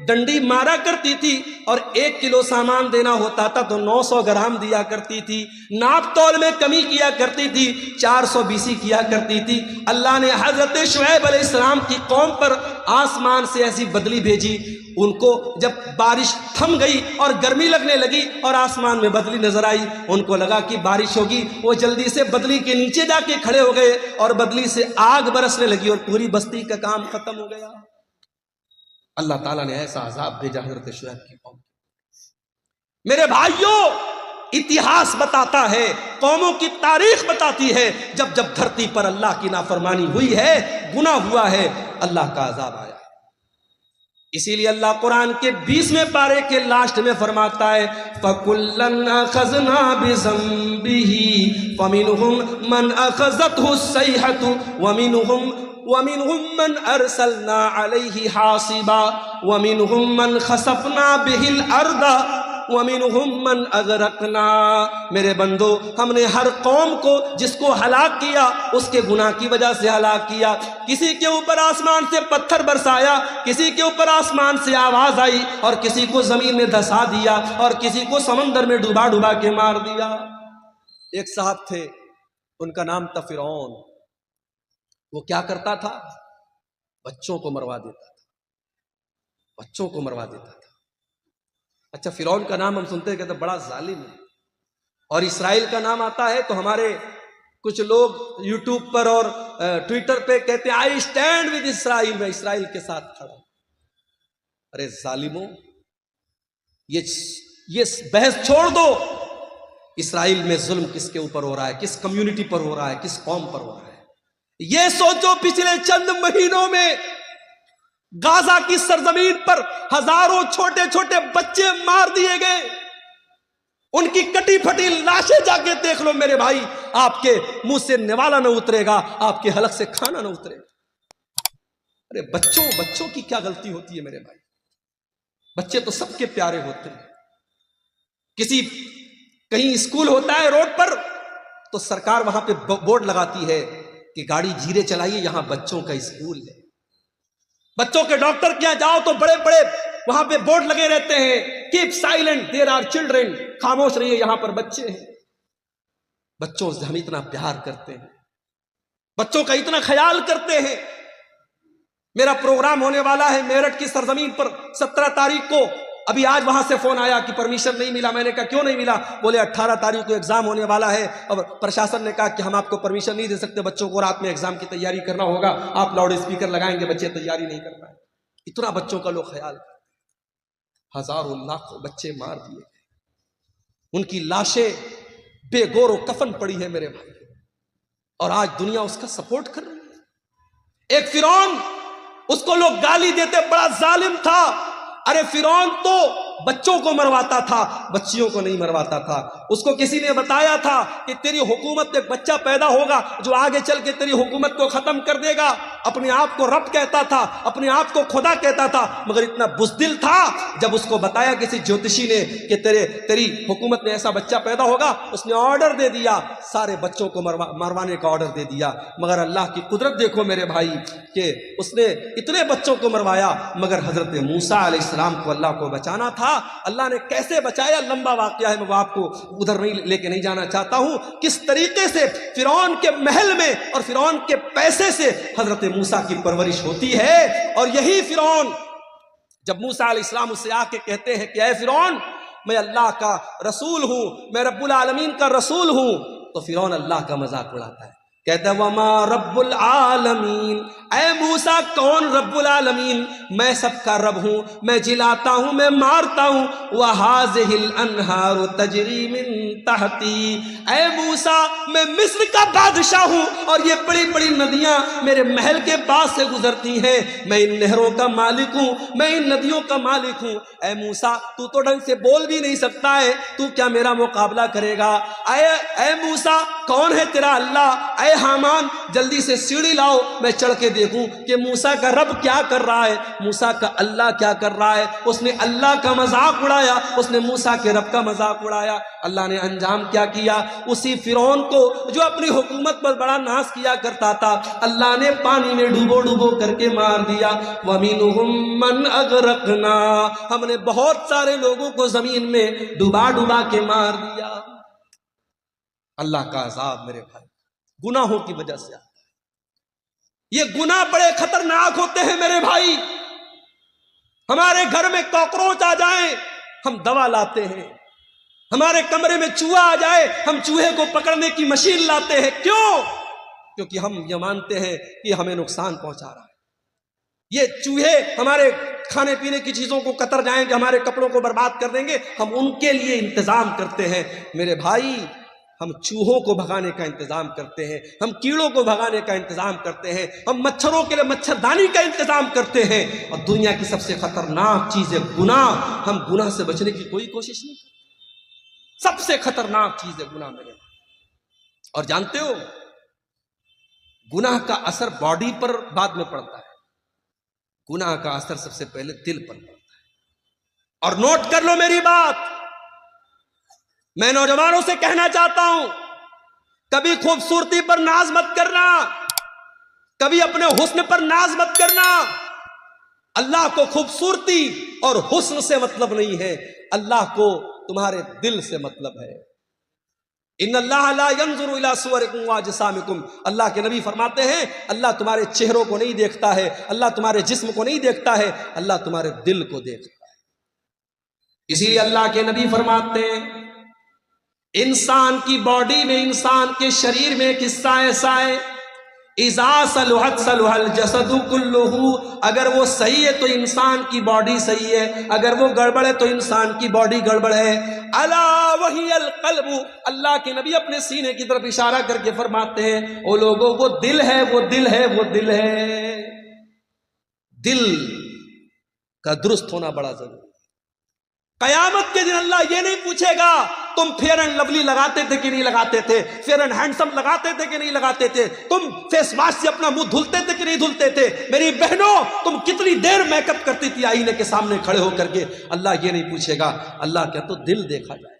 ڈنڈی مارا کرتی تھی، اور 1 کلو سامان دینا ہوتا تھا تو 900 گرام دیا کرتی تھی، ناپ تول میں کمی کیا کرتی تھی، 400 بیسی کیا کرتی تھی۔ اللہ نے حضرت شعیب علیہ السلام کی قوم پر آسمان سے ایسی بدلی بھیجی، ان کو جب بارش تھم گئی اور گرمی لگنے لگی اور آسمان میں بدلی نظر آئی، ان کو لگا کہ بارش ہوگی، وہ جلدی سے بدلی کے نیچے جا کے کھڑے ہو گئے اور بدلی سے آگ برسنے لگی اور پوری بستی کا کام ختم ہو گیا۔ اللہ تعالیٰ نے ایسا عذاب بھیجا حضرت شعیب کی قوم۔ میرے بھائیوں، اتہاس بتاتا ہے، قوموں کی تاریخ بتاتی ہے، جب جب دھرتی پر اللہ کی نافرمانی ہوئی ہے، گناہ ہوا ہے، اللہ کا عذاب آیا۔ اسی لیے اللہ قرآن کے 20ویں پارے کے لاسٹ میں فرماتا ہے فَكُلًّا أَخَذْنَا بِذَنبِهِ فَمِنْهُمْ مَنْ أَخَذَتْهُ الصَّيْحَةُ وَمِنْهُمْ مَنْ أَرْسَلْنَا عَلَيْهِ حَاصِبًا وَمِنْهُمْ مَنْ خَسَفْنَا بِهِ الْأَرْضَ وَمِنْهُمْ مَنْ أَغْرَقْنَا۔ میرے بندو، ہم نے ہر قوم کو جس کو ہلاک کیا اس کے گناہ کی وجہ سے ہلاک کیا، کسی کے اوپر آسمان سے پتھر برسایا، کسی کے اوپر آسمان سے آواز آئی اور کسی کو زمین میں دھسا دیا اور کسی کو سمندر میں ڈوبا کے مار دیا۔ ایک صاحب تھے، ان کا نام تھا فرعون۔ وہ کیا کرتا تھا؟ بچوں کو مروا دیتا تھا، بچوں کو مروا دیتا تھا۔ اچھا، فرعون کا نام ہم سنتے ہیں کہتے بڑا ظالم ہے، اور اسرائیل کا نام آتا ہے تو ہمارے کچھ لوگ یوٹیوب پر اور ٹویٹر پہ کہتے ہیں آئی اسٹینڈ ود اسرائیل، میں اسرائیل کے ساتھ کھڑا ہوں۔ ارے ظالموں، یہ بحث چھوڑ دو، اسرائیل میں ظلم کس کے اوپر ہو رہا ہے، کس کمیونٹی پر ہو رہا ہے، کس قوم پر ہو رہا ہے؟ یہ سوچو، پچھلے چند مہینوں میں غازہ کی سرزمین پر ہزاروں چھوٹے چھوٹے بچے مار دیے گئے، ان کی کٹی پھٹی لاشیں جا کے دیکھ لو میرے بھائی، آپ کے منہ سے نوالا نہ اترے گا، آپ کے حلق سے کھانا نہ اترے گا۔ ارے بچوں کی کیا غلطی ہوتی ہے میرے بھائی؟ بچے تو سب کے پیارے ہوتے ہیں۔ کہیں اسکول ہوتا ہے روڈ پر تو سرکار وہاں پہ بورڈ لگاتی ہے کہ گاڑی دھیرے چلائیے، یہاں بچوں کا اسکول ہے۔ بچوں کے ڈاکٹر کے یہاں جاؤ تو بڑے بڑے وہاں پہ بورڈ لگے رہتے ہیں، keep silent there are children, خاموش رہیے یہاں پر بچے ہیں۔ بچوں سے ہم اتنا پیار کرتے ہیں، بچوں کا اتنا خیال کرتے ہیں۔ میرا پروگرام ہونے والا ہے میرٹھ کی سرزمین پر 17 تاریخ کو، ابھی آج وہاں سے فون آیا کہ پرمیشن نہیں ملا۔ میں نے کہا کیوں نہیں ملا؟ بولے 18 تاریخ کو ایگزام ہونے والا ہے اور پرشاسن نے کہا کہ ہم آپ کو پرمیشن نہیں دے سکتے، بچوں کو رات میں ایگزام کی تیاری کرنا ہوگا، آپ لاؤڈ اسپیکر لگائیں گے، بچے تیاری نہیں کر پائے۔ اتنا بچوں کا لوگ خیال کرتے ہیں۔ ہزاروں لاکھوں بچے مار دیے گئے، ان کی لاشیں بے گور و کفن پڑی ہے میرے بھائی، اور آج دنیا اس کا سپورٹ کر رہی ہے۔ ایک فرعون، اس کو لوگ گالی دیتے بڑا ظالم تھا۔ ارے فرعون تو بچوں کو مرواتا تھا، بچیوں کو نہیں مرواتا تھا۔ اس کو کسی نے بتایا تھا کہ تیری حکومت میں ایک بچہ پیدا ہوگا جو آگے چل کے تیری حکومت کو ختم کر دے گا۔ اپنے آپ کو رب کہتا تھا، اپنے آپ کو خدا کہتا تھا، مگر اتنا بزدل تھا، جب اس کو بتایا کسی جوتشی نے کہ تیری حکومت میں ایسا بچہ پیدا ہوگا، اس نے آرڈر دے دیا، سارے بچوں کو مروانے کا آرڈر دے دیا۔ مگر اللہ کی قدرت دیکھو میرے بھائی کہ اس نے اتنے بچوں کو مروایا، مگر حضرت موسیٰ علیہ السلام کو اللہ کو بچانا تھا۔ اللہ نے کیسے بچایا لمبا واقعہ ہے، میں آپ کو ادھر نہیں لے کے نہیں جانا چاہتا ہوں، کس طریقے سے فرعون کے محل میں اور فرعون کے پیسے سے حضرت موسیٰ کی پرورش ہوتی ہے۔ اور یہی فرعون جب موسیٰ علیہ السلام اس سے آ کے کہتے ہیں کہ اے فرعون میں اللہ کا رسول ہوں، میں رب العالمین کا رسول ہوں، تو فرعون اللہ کا مذاق اڑاتا ہے، کہتا ہے وما رب العالمین، اے موسیٰ کون رب العالمین؟ میں سب کا رب ہوں، میں جلاتا ہوں، میں مارتا ہوں۔ وَهَٰذِهِ الْأَنْهَارُ تَجْرِي مِن تَحْتِي، اے موسیٰ میں مصر کا بادشاہ ہوں اور یہ بڑی بڑی ندیاں میرے محل کے پاس سے گزرتی ہیں، میں ان نہروں کا مالک ہوں، میں ان ندیوں کا مالک ہوں۔ اے موسیٰ تو ڈھنگ سے بول بھی نہیں سکتا ہے، تو کیا میرا مقابلہ کرے گا؟ اے موسیٰ کون ہے تیرا اللہ؟ اے حامان جلدی سے سیڑھی لاؤ، میں چڑھ کے دیکھوں کہ موسیٰ کا رب کیا کر رہا ہے، موسیٰ کا اللہ کیا کر رہا ہے۔ اس نے اللہ کا مذاق اڑایا، اس نے موسیٰ کے رب کا مذاق اڑایا۔ اللہ نے انجام کیا کیا؟ اسی فرعون کو جو اپنی حکومت پر بڑا ناز کیا کرتا تھا، اللہ نے پانی میں ڈوبو ڈوبو کر کے مار دیا۔ وَمِنْهُمْ مَنْ أَغْرَقْنَا، ہم نے بہت سارے لوگوں کو زمین میں ڈوبا ڈوبا کے مار دیا۔ اللہ کا عذاب میرے بھائی گناہوں کی وجہ سے آتا ہے۔ یہ گناہ بڑے خطرناک ہوتے ہیں میرے بھائی۔ ہمارے گھر میں کاکروچ آ جائیں ہم دوا لاتے ہیں، ہمارے کمرے میں چوہا آ جائے ہم چوہے کو پکڑنے کی مشین لاتے ہیں۔ کیوں؟ کیونکہ ہم یہ مانتے ہیں کہ ہمیں نقصان پہنچا رہا ہے، یہ چوہے ہمارے کھانے پینے کی چیزوں کو قطر جائیں گے، ہمارے کپڑوں کو برباد کر دیں گے، ہم ان کے لیے انتظام کرتے ہیں۔ میرے بھائی ہم چوہوں کو بھگانے کا انتظام کرتے ہیں، ہم کیڑوں کو بھگانے کا انتظام کرتے ہیں، ہم مچھروں کے لیے مچھردانی کا انتظام کرتے ہیں، اور دنیا کی سب سے خطرناک چیز ہے گناہ۔ ہم گناہ سے بچنے کی کوئی کوشش نہیں کرتے، سب سے خطرناک چیز ہے گناہ میرے۔ اور جانتے ہو گناہ کا اثر باڈی پر بعد میں پڑتا ہے، گناہ کا اثر سب سے پہلے دل پر پڑتا ہے۔ اور نوٹ کر لو میری بات، میں نوجوانوں سے کہنا چاہتا ہوں کبھی خوبصورتی پر ناز مت کرنا، کبھی اپنے حسن پر ناز مت کرنا۔ اللہ کو خوبصورتی اور حسن سے مطلب نہیں ہے، اللہ کو تمہارے دل سے مطلب ہے۔ ان اللہ لا ينظر الى صورکم واجسامکم، اللہ کے نبی فرماتے ہیں اللہ تمہارے چہروں کو نہیں دیکھتا ہے، اللہ تمہارے جسم کو نہیں دیکھتا ہے، اللہ تمہارے دل کو دیکھتا ہے۔ اسی لیے اللہ کے نبی فرماتے ہیں انسان کی باڈی میں، انسان کے شریر میں ایک حصہ ایسا ہے اذا صلحت صلح الجسد کلہ، اگر وہ صحیح ہے تو انسان کی باڈی صحیح ہے، اگر وہ گڑبڑ ہے تو انسان کی باڈی گڑبڑ ہے۔ الا وہی القلب، اللہ کے نبی اپنے سینے کی طرف اشارہ کر کے فرماتے ہیں او لوگوں وہ دل ہے، وہ دل ہے، وہ دل ہے۔ دل کا درست ہونا بڑا ضروری ہے۔ قیامت کے دن اللہ یہ نہیں پوچھے گا تم فیئر اینڈ لولی لگاتے تھے کہ نہیں لگاتے تھے، فیئر اینڈ ہینڈسم لگاتے تھے کہ نہیں لگاتے تھے، تم فیس واش سے اپنا منہ دھلتے تھے کہ نہیں دھلتے تھے، میری بہنوں تم کتنی دیر میک اپ کرتی تھی آئینے کے سامنے کھڑے ہو کر کے، اللہ یہ نہیں پوچھے گا، اللہ کیا تو دل دیکھا جائے۔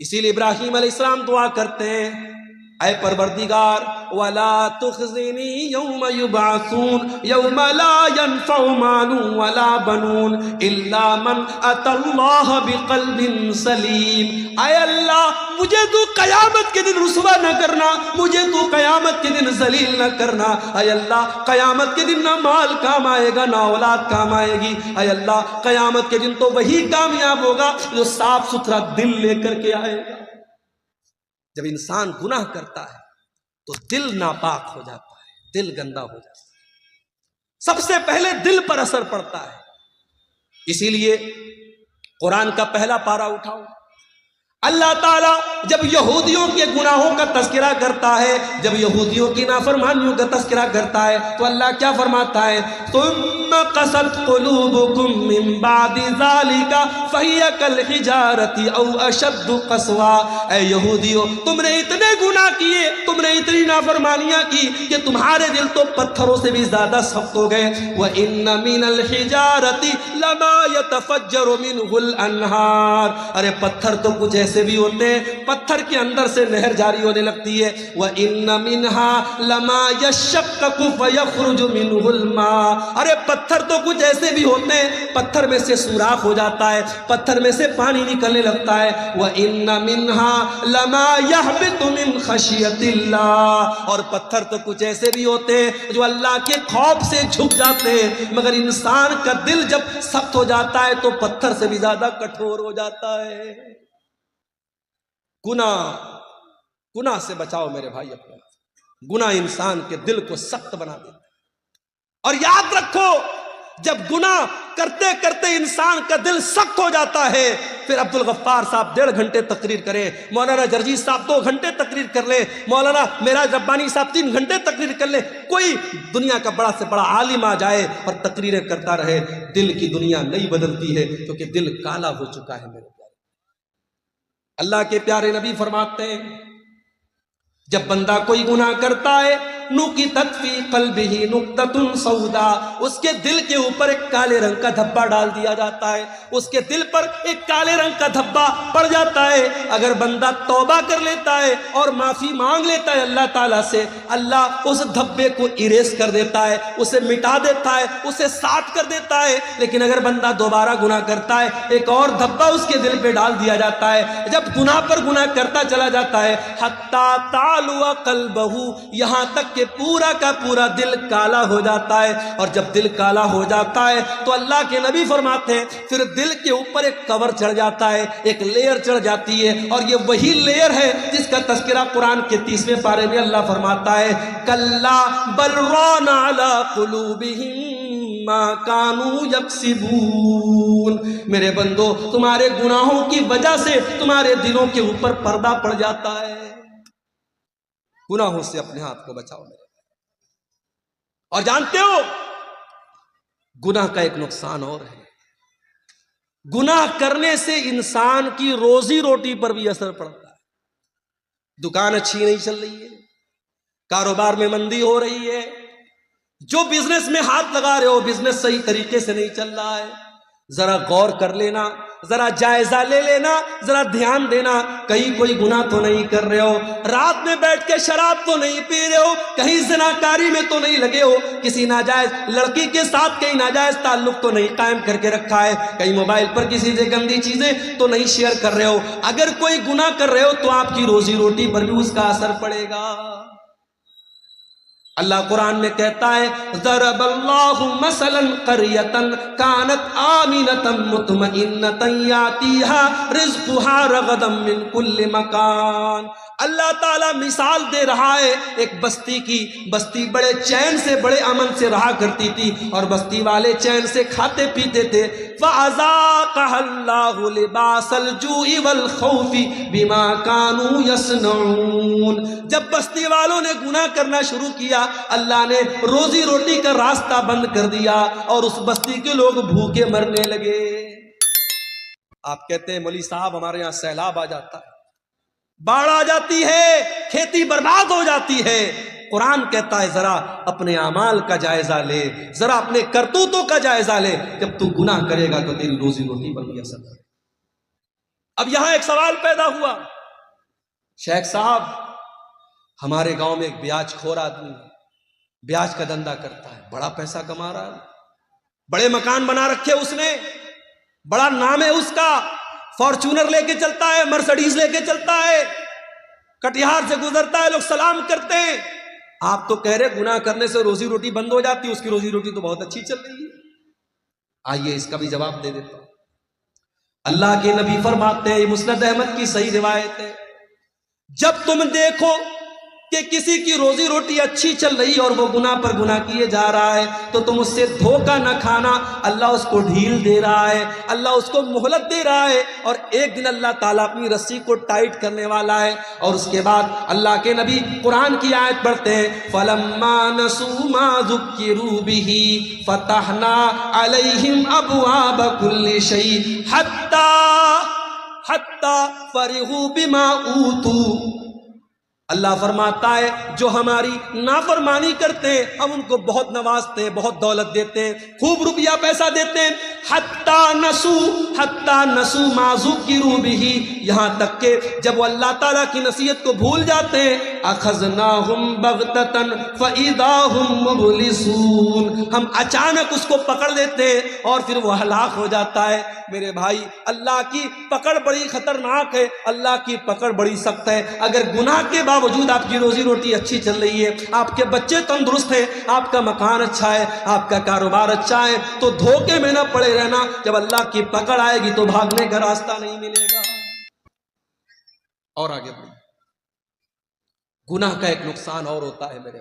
اسی لیے ابراہیم علیہ السلام دعا کرتے ہیں اے پروردگار وَلَا تُخْزِنِي يَوْمَ يُبْعَثُونَ يَوْمَ لَا يَنْفَعُ مَالٌ وَلَا بَنُونَ إِلَّا مَنْ أَتَى اللَّهَ بِقَلْبٍ سَلِيمٍ، اے اللہ مجھے تو قیامت کے دن رسوا نہ کرنا، مجھے تو قیامت کے دن ذلیل نہ کرنا، اے اللہ قیامت کے دن نہ مال کام آئے گا نہ اولاد کام آئے گی، اے اللہ قیامت کے دن تو وہی کامیاب ہوگا جو صاف ستھرا دل لے کر کے آئے گا۔ جب انسان گناہ کرتا ہے تو دل ناپاک ہو جاتا ہے، دل گندا ہو جاتا ہے، سب سے پہلے دل پر اثر پڑتا ہے۔ اسی لیے قرآن کا پہلا پارہ اٹھاؤ، اللہ تعالیٰ جب یہودیوں کے گناہوں کا تذکرہ کرتا ہے، جب یہودیوں کی نافرمانیوں کا تذکرہ کرتا ہے، تو اللہ کیا فرماتا ہے؟ ثم قست قلوبکم من بعد ذالک فہی کالحجارۃ او اشد قسوا۔ اے یہودیو، تم نے اتنے گناہ کیے، تم نے اتنی نافرمانیاں کی کہ تمہارے دل تو پتھروں سے بھی زیادہ سخت ہو گئے۔ وَإِنَّ مِنَ الْحِجَارَةِ لَمَا يَتَفَجَّرُ مِنْهُ الْأَنْهَارُ۔ ارے پتھر تو کچھ ایسے بھی ہوتے ہیں، پتھر کے اندر سے نہر جاری ہونے لگتی ہے۔ وَإِنَّ مِنْهَا لَمَا يَشَّقَّقُ فَيَخْرُجُ مِنْهُ الْمَاءُ۔ ارے پتھر تو کچھ ایسے بھی ہوتے ہیں، پتھر میں سے سوراخ ہو جاتا ہے، پتھر میں سے پانی نکلنے لگتا ہے۔ وَإِنَّ مِنْهَا لَمَا يَهْبِطُ مِنْ خَشْيَةِ اللَّهِ۔ اور پتھر تو کچھ ایسے بھی ہوتے ہیں جو اللہ کے خوف سے جھک جاتے ہیں، مگر انسان کا دل جب سخت ہو جاتا ہے تو پتھر سے بھی زیادہ کٹھور ہو جاتا ہے۔ گناہ سے بچاؤ میرے بھائی اپنے، گناہ انسان کے دل کو سخت بنا دیتا ہے۔ اور یاد رکھو، جب گناہ کرتے کرتے انسان کا دل سخت ہو جاتا ہے، پھر عبد الغفار صاحب 1.5 گھنٹے تقریر کریں، مولانا جرجیز صاحب 2 گھنٹے تقریر کر لیں، مولانا معراج ربانی صاحب 3 گھنٹے تقریر کر لیں، کوئی دنیا کا بڑا سے بڑا عالم آ جائے اور تقریریں کرتا رہے، دل کی دنیا نہیں بدلتی ہے، کیونکہ دل کالا ہو چکا ہے میرے پیارے۔ اللہ کے پیارے نبی فرماتے ہیں، جب بندہ کوئی گناہ کرتا ہے، نُقِطَتْ فِي قَلْبِهِ نُقْطَةٌ سَوْدَاء، اس کے دل کے اوپر ایک کالے رنگ کا دھبا ڈال دیا جاتا ہے، اس کے دل پر ایک کالے رنگ کا دھبا پڑ جاتا ہے۔ اگر بندہ توبہ کر لیتا ہے اور معافی مانگ لیتا ہے اللہ تعالیٰ سے، اللہ اس دھبے کو اریز کر دیتا ہے، اسے مٹا دیتا ہے، اسے صاف کر دیتا ہے۔ لیکن اگر بندہ دوبارہ گناہ کرتا ہے، ایک اور دھبا اس کے دل پہ ڈال دیا جاتا ہے، جب گناہ پر گناہ کرتا چلا جاتا ہے، حتیٰ تعلو قلبہ، یہاں تک کہ پورا کا پورا دل کالا ہو جاتا ہے۔ اور جب دل کالا ہو جاتا ہے تو اللہ کے نبی فرماتے ہیں پھر دل کے اوپر ایک کور چڑھ جاتا ہے، ایک لیئر چڑھ جاتی ہے، اور یہ وہی لیئر ہے جس کا تذکرہ قرآن کے 30ویں پارے میں اللہ فرماتا ہے، کلا بل ران علی قلوبہم ما کانوا یکسبون۔ میرے بندو، تمہارے گناہوں کی وجہ سے تمہارے دلوں کے اوپر پردہ پڑ جاتا ہے۔ گناہوں سے اپنے ہاتھ کو بچاؤ میرے۔ اور جانتے ہو، گناہ کا ایک نقصان اور ہے، گناہ کرنے سے انسان کی روزی روٹی پر بھی اثر پڑتا ہے۔ دکان اچھی نہیں چل رہی ہے، کاروبار میں مندی ہو رہی ہے، جو بزنس میں ہاتھ لگا رہے ہو بزنس صحیح طریقے سے نہیں چل رہا ہے، ذرا غور کر لینا، ذرا جائزہ لے لینا، ذرا دھیان دینا، کہیں کوئی گناہ تو نہیں کر رہے ہو، رات میں بیٹھ کے شراب تو نہیں پی رہے ہو، کہیں زناکاری میں تو نہیں لگے ہو، کسی ناجائز لڑکی کے ساتھ کہیں ناجائز تعلق تو نہیں قائم کر کے رکھا ہے، کہیں موبائل پر کسی سے گندی چیزیں تو نہیں شیئر کر رہے ہو۔ اگر کوئی گناہ کر رہے ہو تو آپ کی روزی روٹی پر بھی اس کا اثر پڑے گا۔ اللہ قرآن میں کہتا ہے، ضرب اللہ مثلا قریۃ کانت آمنۃ مطمئنۃ یاتیہا رزقہا رغدا من کل مکان۔ اللہ تعالیٰ مثال دے رہا ہے ایک بستی کی، بستی بڑے چین سے بڑے امن سے رہا کرتی تھی، اور بستی والے چین سے کھاتے پیتے تھے۔ فَأَذَاقَهَا اللَّهُ لِبَاسَ الْجُوعِ وَالْخَوْفِ بِمَا كَانُوا يَصْنَعُونَ۔ جب بستی والوں نے گناہ کرنا شروع کیا، اللہ نے روزی روٹی کا راستہ بند کر دیا، اور اس بستی کے لوگ بھوکے مرنے لگے۔ آپ کہتے ہیں مولوی صاحب ہمارے یہاں سیلاب آ جاتا ہے، باڑھ آ جاتی ہے، کھیتی برباد ہو جاتی ہے۔ قرآن کہتا ہے ذرا اپنے اعمال کا جائزہ لے، ذرا اپنے کرتوتوں کا جائزہ لے، جب تو گناہ کرے گا تو تیری روزی روٹی پر بھی اثر کرے۔ اب یہاں ایک سوال پیدا ہوا، شیخ صاحب ہمارے گاؤں میں ایک بیاج خور آدمی ہے، بیاج کا دھندا کرتا ہے، بڑا پیسہ کما رہا ہے، بڑے مکان بنا رکھے اس نے، بڑا نام ہے اس کا، فارچونر لے کے چلتا ہے، مرسڈیز لے کے چلتا ہے، کٹیہار سے گزرتا ہے، لوگ سلام کرتے ہیں۔ آپ تو کہہ رہے گناہ کرنے سے روزی روٹی بند ہو جاتی، اس کی روزی روٹی تو بہت اچھی چل رہی ہے۔ آئیے اس کا بھی جواب دے دیتا ہوں۔ اللہ کے نبی فرماتے ہیں، مسند احمد کی صحیح روایت ہے، جب تم دیکھو کہ کسی کی روزی روٹی اچھی چل رہی ہے اور وہ گناہ پر گناہ کیے جا رہا ہے تو تم اس سے دھوکہ نہ کھانا. اللہ اس کو ڈھیل دے رہا ہے, اللہ اس کو مہلت دے رہا ہے, اور ایک دن اللہ تعالیٰ اپنی رسی کو ٹائٹ کرنے والا ہے. اور اس کے بعد اللہ کے نبی قرآن کی آیت پڑھتے ہیں, فَلَمَّا نَسُوا مَا ذُكِّرُوا بِهِ فَتَحْنَا عَلَيْهِمْ أَبْوَابَ كُلِّ شَيْءٍ حَتَّى فَرِحُوا بِمَا أُوتُوا. اللہ فرماتا ہے جو ہماری نافرمانی کرتے ہیں ہم ان کو بہت نوازتے ہیں, بہت دولت دیتے ہیں, خوب روپیہ پیسہ دیتے ہیں. حتیٰ نسوا ما ذکروا بہ, یہاں تک کہ جب وہ اللہ تعالیٰ کی نصیحت کو بھول جاتے ہیں, اخذناہم بغتۃ فاذا ہم مبلسون, ہم اچانک اس کو پکڑ لیتے ہیں اور پھر وہ ہلاک ہو جاتا ہے. میرے بھائی, اللہ کی پکڑ بڑی خطرناک ہے, اللہ کی پکڑ بڑی سخت ہے. اگر گناہ کے باوجود آپ کی روزی روٹی اچھی چل رہی ہے, آپ کے بچے تندرست ہیں, آپ کا مکان اچھا ہے, آپ کا کاروبار اچھا ہے, تو دھوکے میں نہ پڑے رہنا. جب اللہ کی پکڑ آئے گی تو بھاگنے کا راستہ نہیں ملے گا. اور آگے بڑھیں. گناہ کا ایک نقصان اور ہوتا ہے میرے